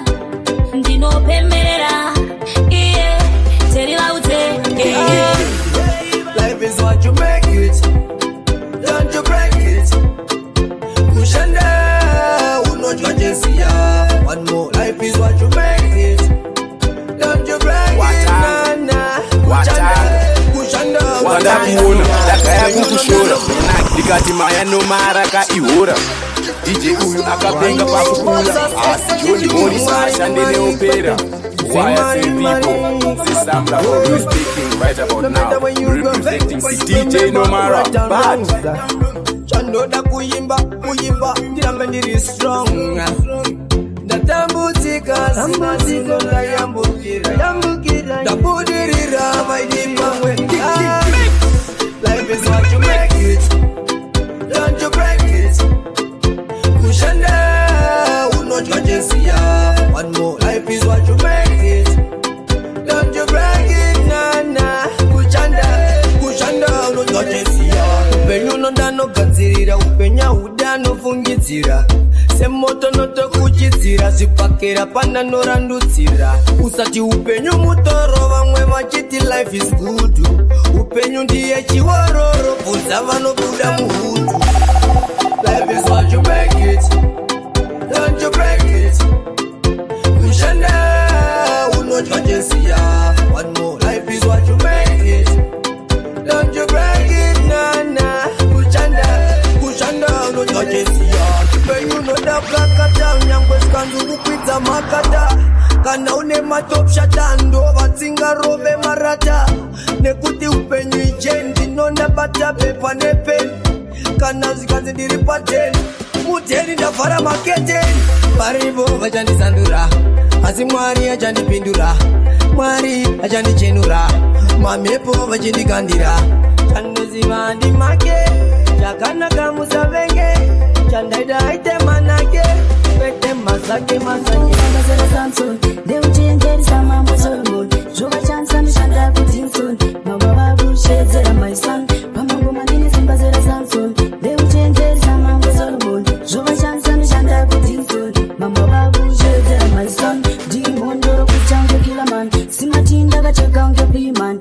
ndinopemberera iye terilaute Life is what you make it, don't you break it. Kushanda, unojua jinsia. One more, life is what you make it, don't you break it. Nana, kushanda, wadakuona dakaya kukushora ndikati maya nomara kaihora DJ uyu akapenga pakukula asi Johnny Morris ashande neopera. Why I say people, this Samra who is speaking right about now, representing DJ Nomara, bad. Chandoda kuyimba, ndirambe ndiri strong. Ndatambutika, sinazindola yambukira. Ndabudirira, maidipa mwe. Life is what you make it, don't you break it. Kushanda, unojua jinsia. One more, life is what you make it, don't you break it, nana. Kushanda, unojua jinsia. Upenyu nondano gadzirira, upenya udano fungidzira. Semoto noto kuchidzira, zipakera panda norandudzira. Usati upenyu mutoro, vamwe vachiti life is good. Upenyu ndiye chiwororo, bvunza vanobuda muhudu. Life is what you make it, don't you break it. Kushanda, unojua jinsia. One more, life is what you make it, don't you break it, nana. Kushanda, unojua jinsia. Penyu noda plakata, unyangwe skandu kukwidza makata. Kana une matop shata, ndo vatsinga rove marata. Nekuti upenyu ijendi, nonda bata pepa nepeni. Kana zikanzi ndiri pateni, muteni ndavhara maketeni. Parivo vachandisandura, asi Mwari achandipindura. Mwari achandichenura, mamhepo vachindikandira. Chandoziva ndimake, chakanaka musavenge. Chandaida aite manake, pete mazake mazake. Sambazera Samson, ndeuchenjerisa mambo Solomon. Zvova chansa ndishanda kuDinson, mama vakushedzera my son. Pamangoma ndine sambazera Samson, ndeuchenjerisa mambo Solomon. Zvova chansa ndishanda kuDinson, mama vakushedzera my son. Ndimondoro kuchange kila man, simati ndakacheka unge P-man.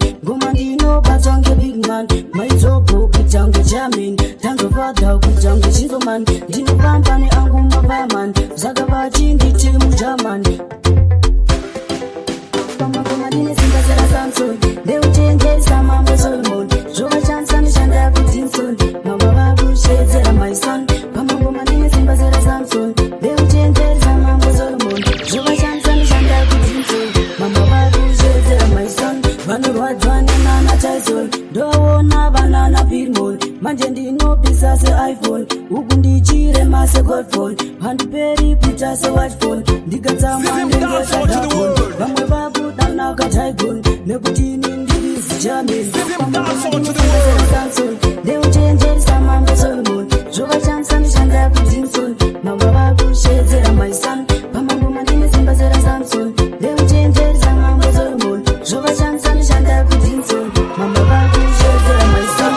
andiperi kuita sewatphone ndikatsamwa ndengeshadhafone vamwe vakudana kataigon nekuti ini ndiri zijamin pamaanosembezera samson ndeuchenjerisa mambo solomon zvovachanisa ndishanda kudinson mamba vakushedzera my son pamangoma ndinesembezera samson ndeuchenjerisa mambo solomon zvovachanisa ndishanda kudinson mamba vakushedzera my son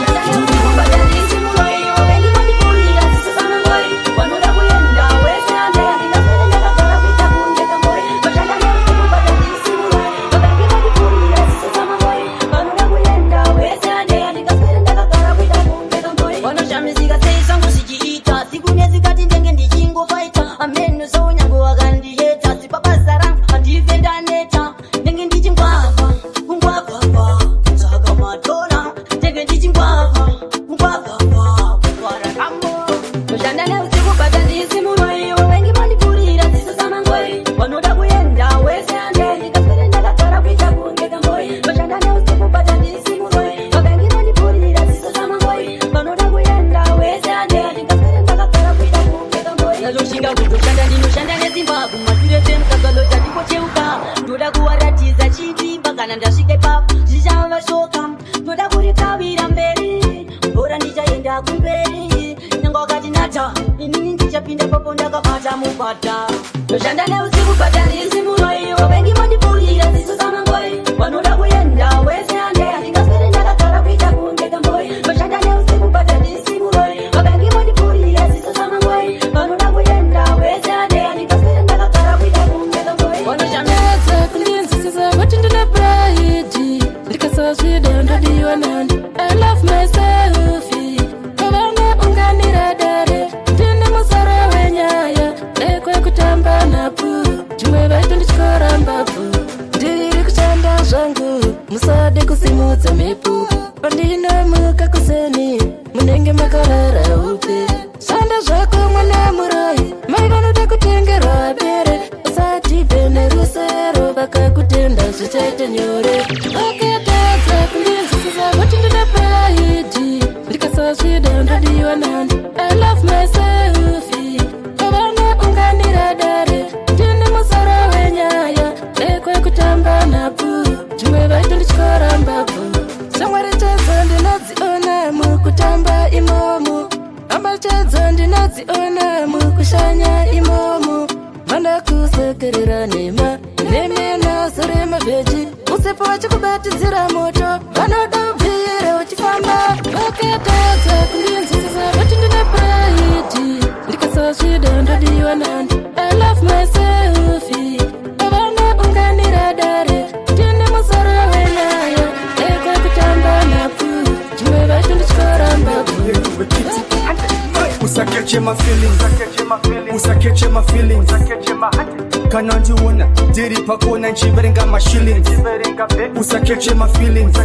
Usakeche my feelings,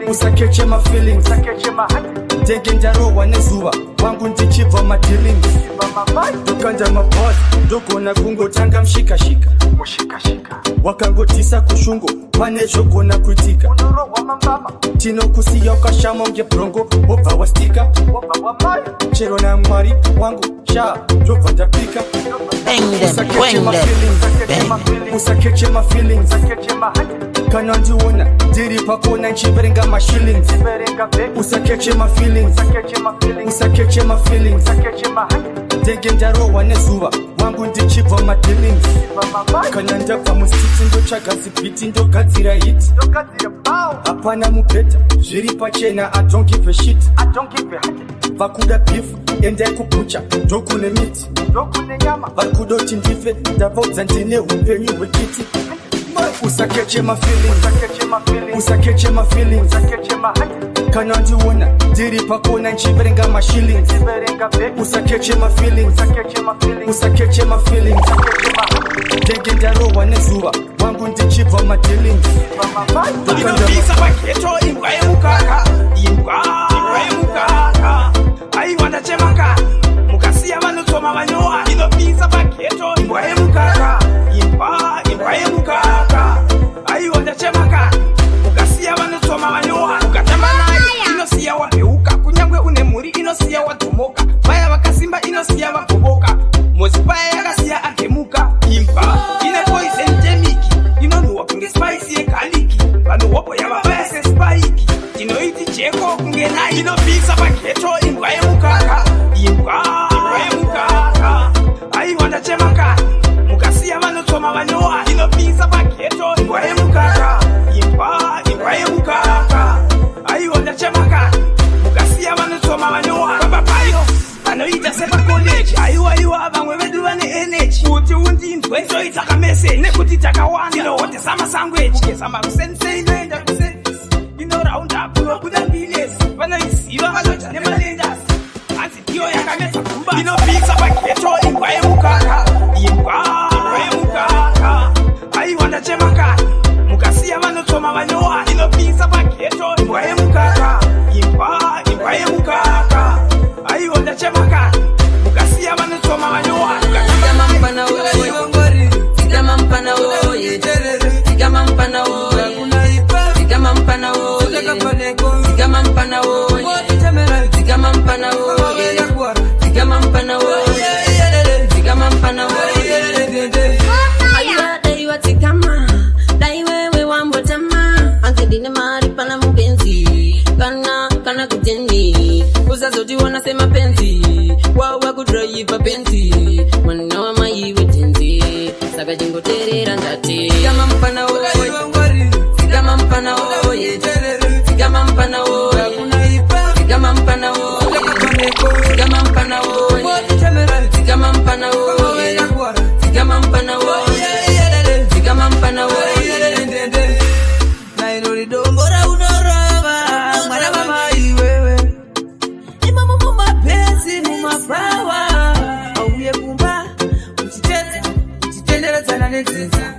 usakeche my feelings. Ndenge ndarowa nezuva wangu ndichibva madealings. Ndokanda maboss ndogona kungotanga mshikashika wakangotisa kushungu pane zvogona kuitika. Tinokusiya ukashama ngebrongo wobva wastika. Chero naMwari wangu sha ndobva ndapika. Usakeche my feelings, usakeche my feelings. Kana ndiona ndiri pakona nchiverenga mashillings. Usakeche my feelings, usakeche my feelings. Ndenge ndarowa nezuva wangu ndichibva madealings. Kana ndabva mustiti ndotsvaga zibhiti ndogadzira hit. Hapana mubhedha zviri pachena, I don't give a shit. Vakuda beef endai kupucha ndokune miti. Vari kudoti ndife ndavaudza ndine upenyu hwekiti. Usakeche my feelings, usakeche my feelings. Kana ndiona ndiri pakona nchiverenga mashillings. Usakeche my feelings, usakeche my feelings. Ndenge ndarowa nezuva wangu ndichibva madealings. Ndinopisa paketo imbwa yemukaka, imbwa yemukaka. Aiwanda chemaka mukasiya vanotoma vanyowa. Ndinopisa paketo imbwa yemukaka, imbwa yemukaka. Aiwanda chemaka mukasiya vanotoma vanyowa. Ukatamba naye inosiya waheuka, kunyangwe une mhuri inosiya wadhomoka. Vaya vakasimba inosiya vagoboka. Mozipaye ngena inopisa paketo imbwa yemukaka imbwa yemukaka aiwanda chemaka mukasiya vanotsoma vanyowa inopisa paketo imbwa yemukaka imbwa yemukaka aiwanda chemaka mukasiya vanotsoma vanyowa papapayo vanoita sepakoleji aiwaiwa vamwe vedu vane eneji kuti undinzwe zoita kamese nekuti takawanda ndinohotesa masangweji kesamakusensei inoenda kusensi inoraunda kunobuda mbinesi vanoiziva vanoti nemalendasi hanzi ndiyo yakamedza kumba inopisa paketo imbwa yemukaka imbwa yemukaka aiwanda chemaka mukasiya vanotsoma vanyowa inopisa paketo imbwa yemukaka imbwa yemukaka aiwanda chemaka mukasiya vanotsoma vanyowa Sigama mpana woye Sigama mpana woye Sigama mpana woye Sigama mpana woye Sigama mpana woye Sigama mpana woye Sigama mpana woye Sigama mpana woye Aiwa daiwa tikama Daiwewe wambotama Anzidine mari pana mpenzi Kana kutendi Uzazoti wanasema penzi Wawa kudraiva penzi Mwana maiwe tenzi Saka jingo terera ndati Sigama mpana woye Sigama mpana woye Sigama mpana woye Sigama mpana woye Sigama mpana woye Sigama mpana woye Sigama mpana woye Sigama mpana woye Nainori dongora unorava Mwana mama iwewe Ima mama pensi mama power Auye kumba Uchitendera na nexenza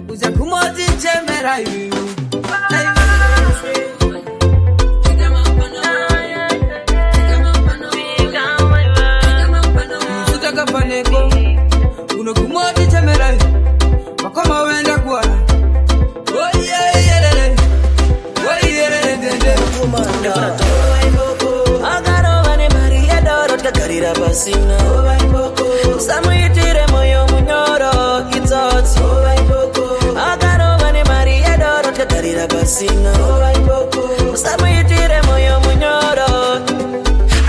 Uja kumoti chemera iwewe Paneko uno kumoti chemera makoma wenda kuana agarovane maria doro tagarira pasina samuitire moyo munyoro itsotsi agarovane maria doro tagarira pasina samuitire moyo munyoro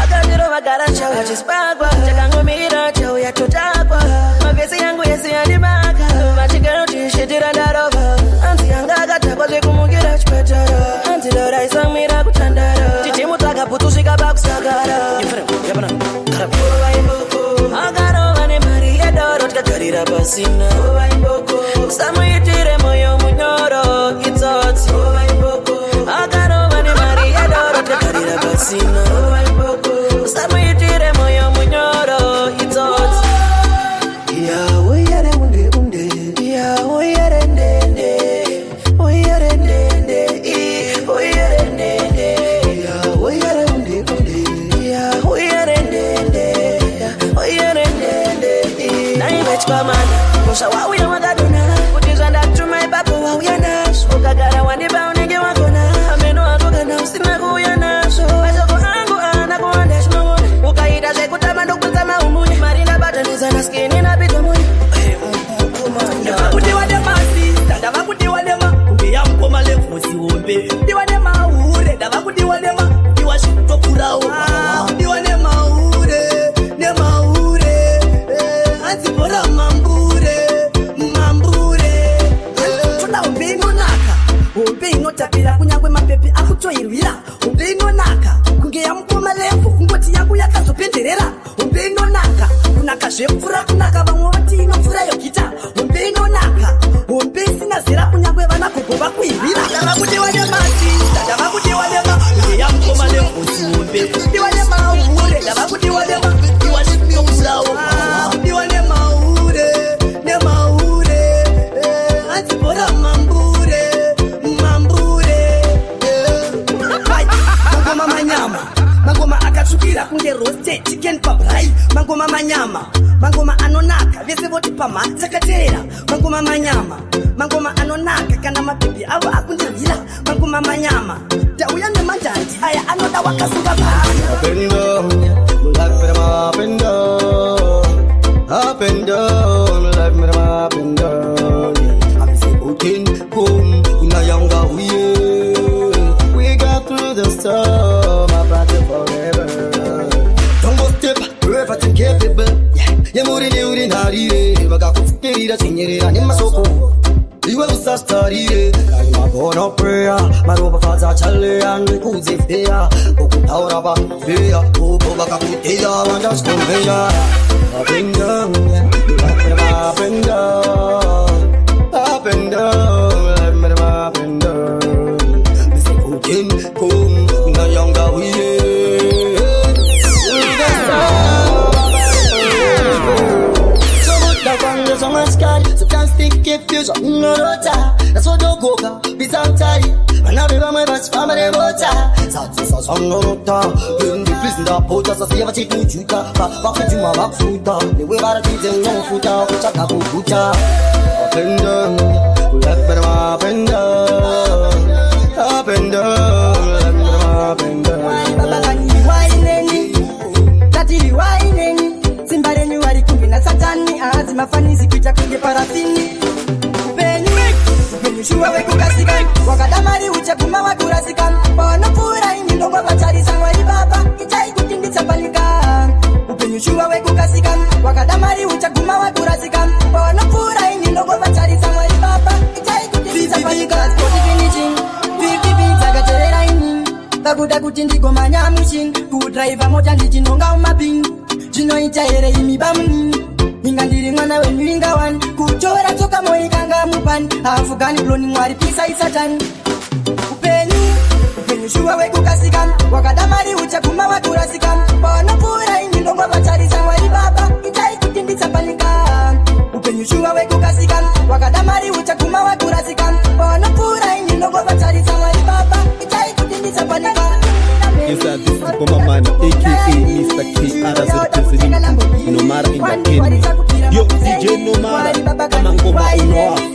akadiro vagara chava chispagwa chakangomira chauya totakwa mavesi yangu yese yandimaka machigarotishitira ndarova anzi yanga akatakwa zvekumukira chipatara anzi doraisamwira kutandara chichimutsaka putusvika pakusagara akarova nemari yedoro tikagarira pasina samuitire moyo munyoro itsotsi akarova nemari yedoro tikagarira pasina samuitire moyo munyoro itsotsi yawe yare unde yawe yare ndende oyare ndende oyare ndende yawe yare unde yawe yare ndende oyare ndende naivechpamana kosha wauya wakadona kuti zvandatuma ipapo wauya nazvo ukagara wandiba unenge wakona ameno ako kana usina kuuya nazvo mashoko angu ana kuwanda chinoona ukaita zvekutama ndokudza maumuni mari ndabatanizana skini napita muni ndavakudiwa nemasista ndavakudiwa nema kungeya mukoma levusi hombe ndiwa nemahure ndavakudiwa nema ndiwa zvitopfurawo ndiwa nemahure hanzi bhora mambure toda hombe inonaka hombe inotapira kunyangwe mapepe akutoirwira hombe inonaka kungeya mukoma levu kungoti yangu yakazopenderera hombe inonaka kunaka zvepfura kunaka vamwe vati inopfura yogita hombe inonaka hombe isina zera kunyangwe vana kugova kuirwira ndavakudiwa nemasista ndavakudiwa nema kungeya mukoma levusi hombe ndiwa nemahure ndavakudiwa nema ndiwa zvitopfurawo ndiwa nemahure hanzi bhora mambure mangoma manyama mangoma akatsvukira kunge roasted chicken pabrai mangoma manyama mangoma anonaka vese voti pamha dzakateera mangoma manyama mangoma anonaka kana mapipi avo akundirwira mangoma manyama tauya nemandandi aya anoda wakasunga bhari Up and down, life made up and down. I'm saying, boom, in a younger way. We got through the storm. Sira chinyerera nemasoko iwe usastarire magona prayer maroba faza chale andikuze fea ukutaura ba fea uko bakakutea wanda skombea up and down up and down up and down up and down bise kujen kum na yanga wiye so much sky, so can't think if you're no rota. That's what don't go, be sometimes. And I remember my best family rota. So some no rota. In the prison, the potas, I see a chicken chuka. Back to my back foot, the way I did it, no foot out, Chaka Bucha. Up and down, left and up and down. Up and down, up and down. Satani azima fanisi kuja kunge parafini Upenyu shuwa weku kasikan Wakadamari uche kuma wakurasikan Pono pura ini nongwa bachari sangwa ibaba Ichai kutindi sapalikan Upenyu shuwa weku kasikan Wakadamari uche kuma wakurasikan Pono pura ini nongwa bachari sangwa ibaba Ichai kutindi sapalikan Koti finishing Vivi pizza gacherera ini Takuda kutindi gomanya mushin Kudrive moja ndichinonga umapin Chinoita ere imibamni Ingandiri mwana wenu ingawan Kuchora toka moikanga mupan Afugani bloni mwari pisa isatan Upenyu shuwa weku kasikan Wakadamari ucha kuma wakurasikan Pono pura ini nongwa bachari sangwa ibaba Itai kutindi sapalikan Upenyu shuwa weku kasikan Wakadamari ucha kuma wakurasikan Pono pura ini nongwa bachari sangwa ibaba Itai kutindi sapalikan Inside this is Bomba Man, aka Mr. K. Aras representing Nomara in the game. Yo, DJ Nomara, Amangoma Unoa.